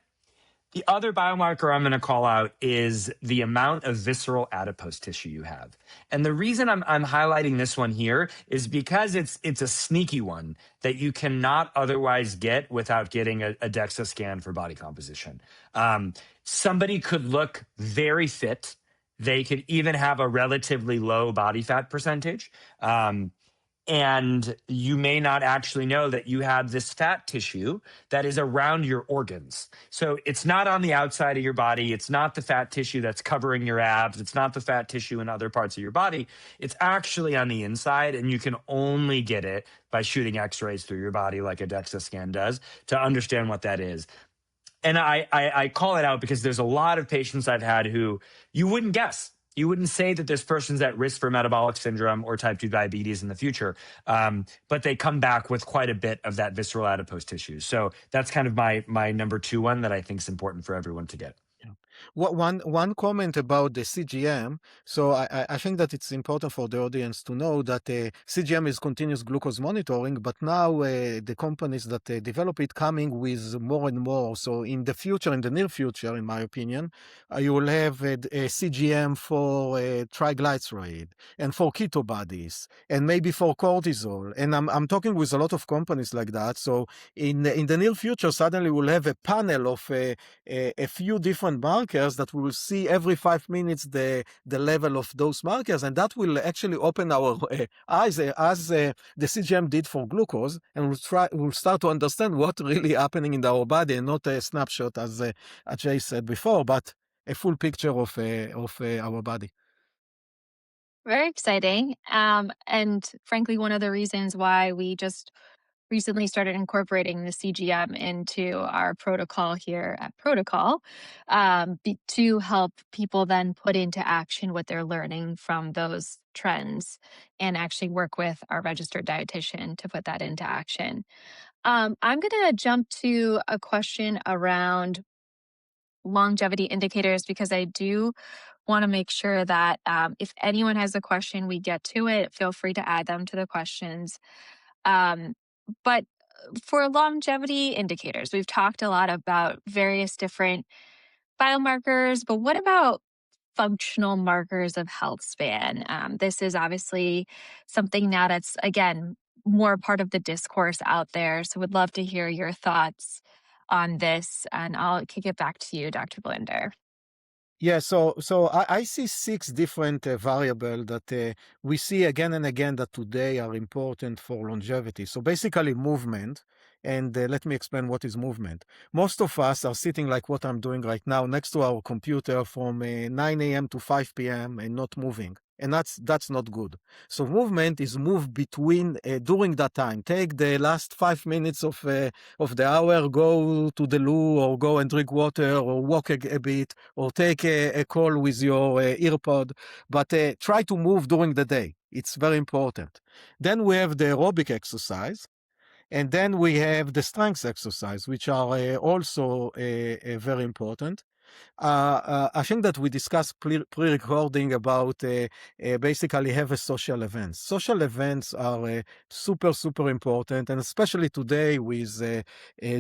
The other biomarker I'm going to call out is the amount of visceral adipose tissue you have. And the reason I'm highlighting this one here is because it's a sneaky one that you cannot otherwise get without getting a DEXA scan for body composition. Somebody could look very fit. They could even have a relatively low body fat percentage. And you may not actually know that you have this fat tissue that is around your organs. So it's not on the outside of your body. It's not the fat tissue that's covering your abs. It's not the fat tissue in other parts of your body. It's actually on the inside, and you can only get it by shooting x-rays through your body like a DEXA scan does to understand what that is. And I call it out because there's a lot of patients I've had who you wouldn't guess. You wouldn't say that this person's at risk for metabolic syndrome or type 2 diabetes in the future, but they come back with quite a bit of that visceral adipose tissue. So that's kind of my number two one that I think is important for everyone to get. Yeah. One comment about the CGM. So I think that it's important for the audience to know that CGM is continuous glucose monitoring, but now the companies that develop it coming with more and more. So in the future, in the near future, in my opinion, you will have a CGM for triglyceride and for keto bodies and maybe for cortisol. And I'm talking with a lot of companies like that. So in the near future, suddenly we'll have a panel of a few different markers that we will see every 5 minutes the level of those markers, and that will actually open our eyes as the CGM did for glucose, and we'll start to understand what really happening in our body, and not a snapshot as Ajay said before, but a full picture of our body. Very exciting. And frankly, one of the reasons why we just recently started incorporating the CGM into our protocol here at Protocol to help people then put into action what they're learning from those trends and actually work with our registered dietitian to put that into action. I'm going to jump to a question around longevity indicators because I do want to make sure that if anyone has a question, we get to it. Feel free to add them to the questions. But for longevity indicators, we've talked a lot about various different biomarkers, but what about functional markers of health span? This is obviously something now that's, again, more part of the discourse out there. So would love to hear your thoughts on this, and I'll kick it back to you, Dr. Blander. Yeah, so I see 6 different variables that we see again and again that today are important for longevity. So basically movement, and let me explain what is movement. Most of us are sitting like what I'm doing right now next to our computer from 9 a.m. to 5 p.m. and not moving. And that's not good. So movement is move between during that time. Take the last 5 minutes of the hour, go to the loo or go and drink water or walk a bit or take a call with your earpod, but try to move during the day. It's very important. Then we have the aerobic exercise, and then we have the strength exercise, which are also very important. I think that we discussed pre-recording about basically have a social events. Social events are super, super important, and especially today with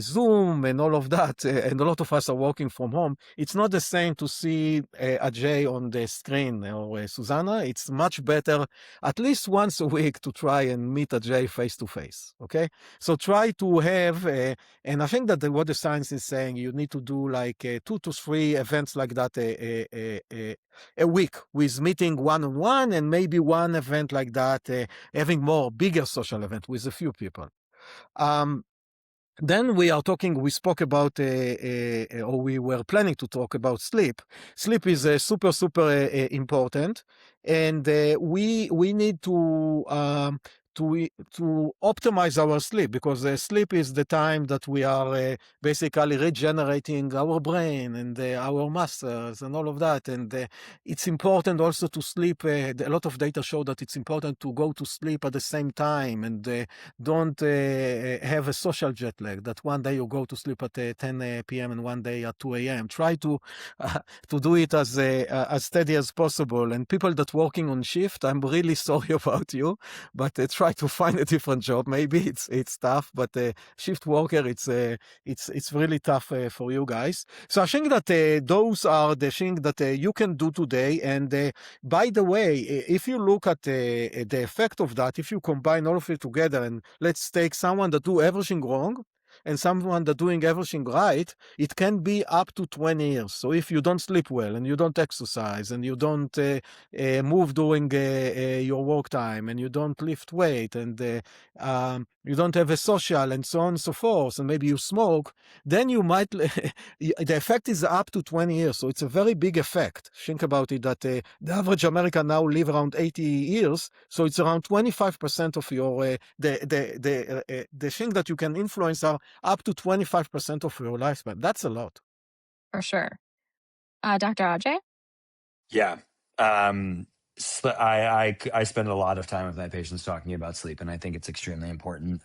Zoom and all of that, and a lot of us are working from home. It's not the same to see Ajay on the screen or Susanna. It's much better at least once a week to try and meet Ajay face to face. Okay, so try to have, and I think that what the science is saying, you need to do like 2 to 3 events like that a week with meeting one-on-one, and maybe one event like that, having more bigger social event with a few people. Then we spoke about, or we were planning to talk about sleep. Sleep is super, super important. And we need to optimize our sleep, because sleep is the time that we are basically regenerating our brain and our muscles and all of that. And it's important also to sleep. A lot of data show that it's important to go to sleep at the same time, and don't have a social jet lag, that one day you go to sleep at 10 p.m. and one day at 2 a.m. Try to do it as steady as possible. And people that working on shift, I'm really sorry about you, but try to find a different job. Maybe it's tough, but shift worker, it's really tough for you guys. So I think that those are the things that you can do today. And by the way, if you look at the effect of that, if you combine all of it together, and let's take someone that do everything wrong and someone that doing everything right, it can be up to 20 years. So if you don't sleep well and you don't exercise and you don't move during your work time, and you don't lift weight, and you don't have a social and so on and so forth, and maybe you smoke, then you might, the effect is up to 20 years. So it's a very big effect. Think about it, that the average American now live around 80 years. So it's around 25% of your, the thing that you can influence are up to 25% of your lifespan. That's a lot. For sure. Dr. Ajay? Yeah. I spend a lot of time with my patients talking about sleep, and I think it's extremely important.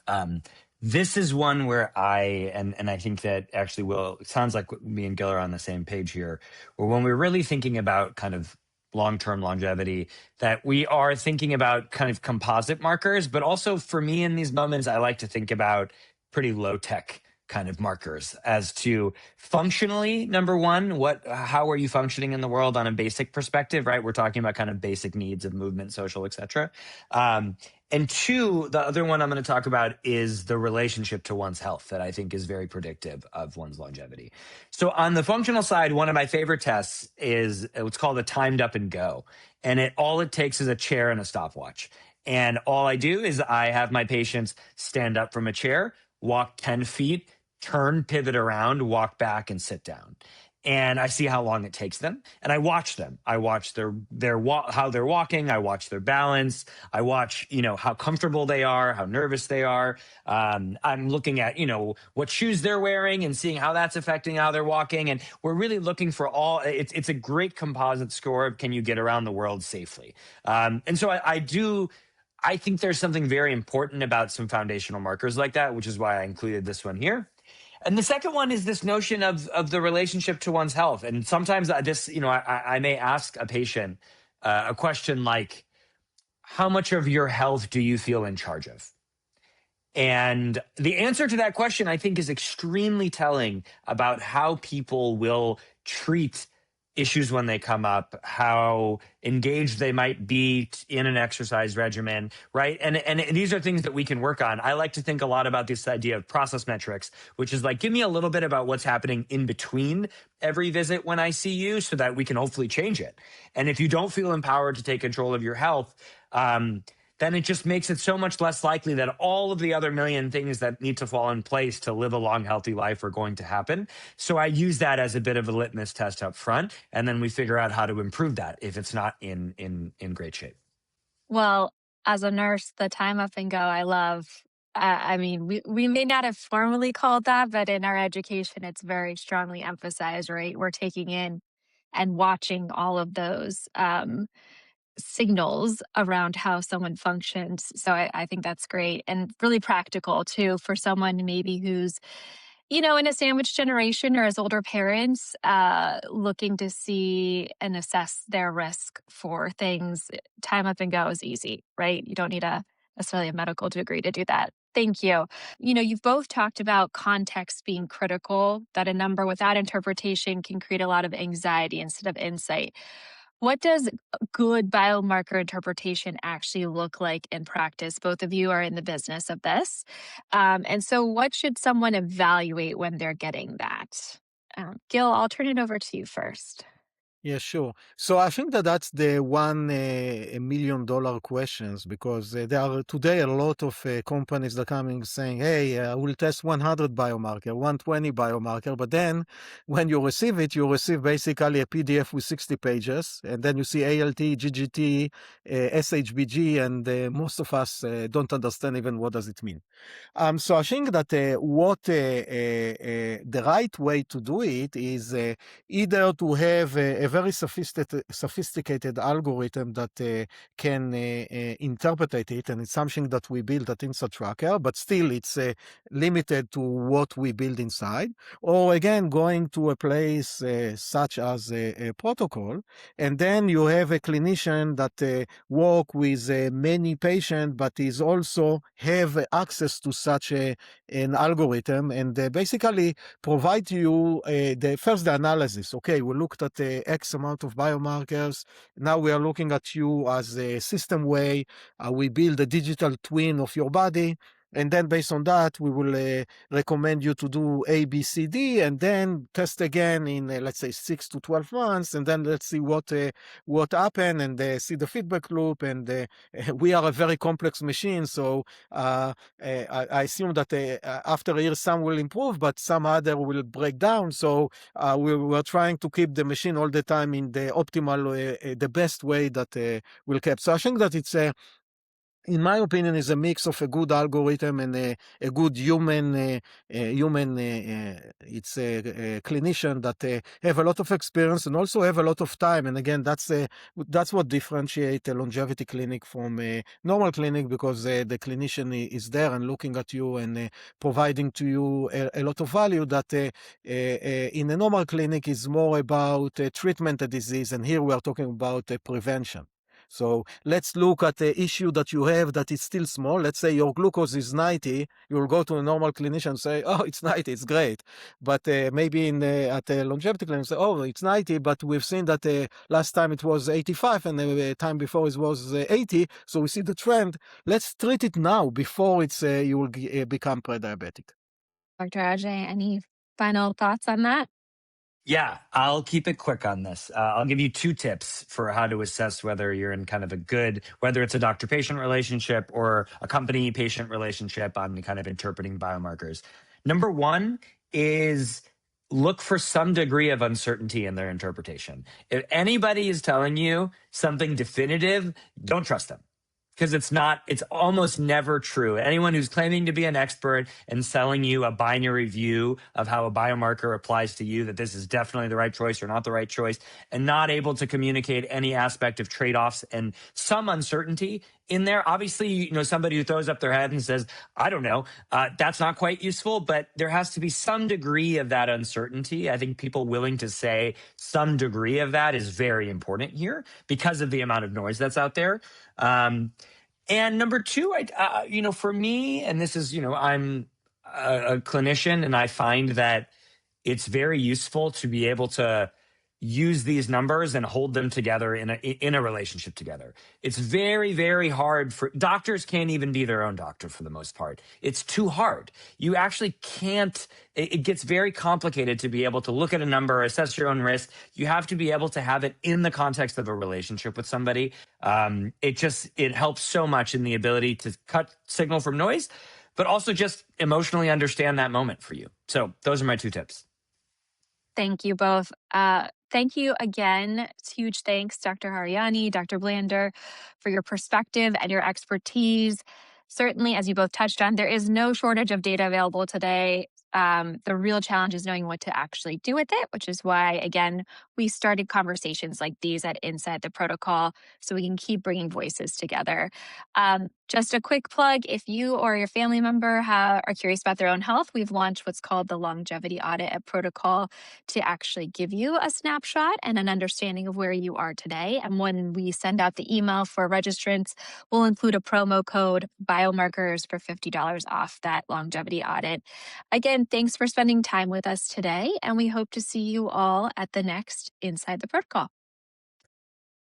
This is one where and I think that actually it sounds like me and Gil are on the same page here, where when we're really thinking about kind of long-term longevity, that we are thinking about kind of composite markers, but also for me in these moments, I like to think about pretty low-tech kind of markers as to functionally, number one, how are you functioning in the world on a basic perspective, right? We're talking about kind of basic needs of movement, social, etc. And two, the other one I'm going to talk about is the relationship to one's health, that I think is very predictive of one's longevity. So on the functional side, one of my favorite tests is what's called a timed up and go. And all it takes is a chair and a stopwatch. And all I do is I have my patients stand up from a chair, walk 10 feet, turn, pivot around, walk back, and sit down. And I see how long it takes them, and I watch them. I watch how they're walking. I watch their balance. I watch, how comfortable they are, how nervous they are. I'm looking at, what shoes they're wearing and seeing how that's affecting how they're walking. And we're really looking for it's a great composite score of, can you get around the world safely? And so I think there's something very important about some foundational markers like that, which is why I included this one here. And the second one is this notion of the relationship to one's health. And sometimes I may ask a patient a question like, how much of your health do you feel in charge of? And the answer to that question, I think, is extremely telling about how people will treat issues when they come up, how engaged they might be in an exercise regimen, right? And these are things that we can work on. I like to think a lot about this idea of process metrics, which is like, give me a little bit about what's happening in between every visit when I see you so that we can hopefully change it. And if you don't feel empowered to take control of your health, then it just makes it so much less likely that all of the other million things that need to fall in place to live a long, healthy life are going to happen. So I use that as a bit of a litmus test up front, and then we figure out how to improve that if it's not in great shape. Well, as a nurse, the time up and go I love. I mean, we may not have formally called that, but in our education, it's very strongly emphasized, right? We're taking in and watching all of those signals around how someone functions. So I think that's great and really practical too for someone maybe who's, in a sandwich generation or as older parents, looking to see and assess their risk for things. Time up and go is easy, right? You don't need necessarily a medical degree to do that. Thank you. You've both talked about context being critical, that a number without interpretation can create a lot of anxiety instead of insight. What does good biomarker interpretation actually look like in practice? Both of you are in the business of this. And so, what should someone evaluate when they're getting that? Gil, I'll turn it over to you first. Yeah, sure. So I think that that's the $1 million questions, because there are today a lot of companies that are coming saying, hey, we'll test 100 biomarker, 120 biomarker. But then when you receive it, you receive basically a PDF with 60 pages. And then you see ALT, GGT, SHBG, and most of us don't understand even what does it mean. So I think that the right way to do it is either to have a very sophisticated algorithm that can interpret it, and it's something that we build at InsideTracker, but still it's limited to what we build inside, or again, going to a place such as a protocol, and then you have a clinician that work with many patients, but is also have access to such an algorithm, and basically provide you the analysis. Okay, we looked at X amount of biomarkers. Now we are looking at you as a system way. We build a digital twin of your body. And then based on that, we will recommend you to do A, B, C, D, and then test again in, let's say, 6 to 12 months. And then let's see what happened, and see the feedback loop. And we are a very complex machine. So I assume that after a year, some will improve, but some other will break down. So we're trying to keep the machine all the time in the optimal, the best way that will keep. So I think that it's in my opinion, is a mix of a good algorithm and a good human. It's a clinician that have a lot of experience and also have a lot of time. And again, that's what differentiates a longevity clinic from a normal clinic, because the clinician is there and looking at you and providing to you a lot of value that in a normal clinic is more about treatment of disease, and here we are talking about prevention. So let's look at the issue that you have that is still small. Let's say your glucose is 90. You'll go to a normal clinician and say, oh, it's 90, it's great. But maybe at a longevity clinic, say, oh, it's 90, but we've seen that last time it was 85 and the time before it was 80. So we see the trend. Let's treat it now before you will become pre-diabetic. Dr. Ajay, any final thoughts on that? Yeah, I'll keep it quick on this. I'll give you 2 tips for how to assess whether you're in kind of a good, whether it's a doctor-patient relationship or a company-patient relationship on kind of interpreting biomarkers. Number 1 is look for some degree of uncertainty in their interpretation. If anybody is telling you something definitive, don't trust them. Because it's almost never true. Anyone who's claiming to be an expert and selling you a binary view of how a biomarker applies to you, that this is definitely the right choice or not the right choice, and not able to communicate any aspect of trade-offs and some uncertainty in there. Obviously, somebody who throws up their head and says, I don't know, that's not quite useful, but there has to be some degree of that uncertainty. I think people willing to say some degree of that is very important here because of the amount of noise that's out there. And number 2, for me, and this is, I'm a clinician, and I find that it's very useful to be able to use these numbers and hold them together in a relationship together. It's very, very hard for doctors can't even be their own doctor for the most part. It's too hard. You actually can't, it gets very complicated to be able to look at a number, assess your own risk. You have to be able to have it in the context of a relationship with somebody. It helps so much in the ability to cut signal from noise, but also just emotionally understand that moment for you. So those are my 2 tips. Thank you both. Thank you again. Huge thanks, Dr. Haryani, Dr. Blander, for your perspective and your expertise. Certainly, as you both touched on, there is no shortage of data available today. The real challenge is knowing what to actually do with it, which is why, again, we started conversations like these at Inside the Protocol so we can keep bringing voices together. Just a quick plug, if you or your family member are curious about their own health, we've launched what's called the Longevity Audit at Protocol to actually give you a snapshot and an understanding of where you are today. And when we send out the email for registrants, we'll include a promo code Biomarkers for $50 off that longevity audit. Again, thanks for spending time with us today, and we hope to see you all at the next Inside the Protocol.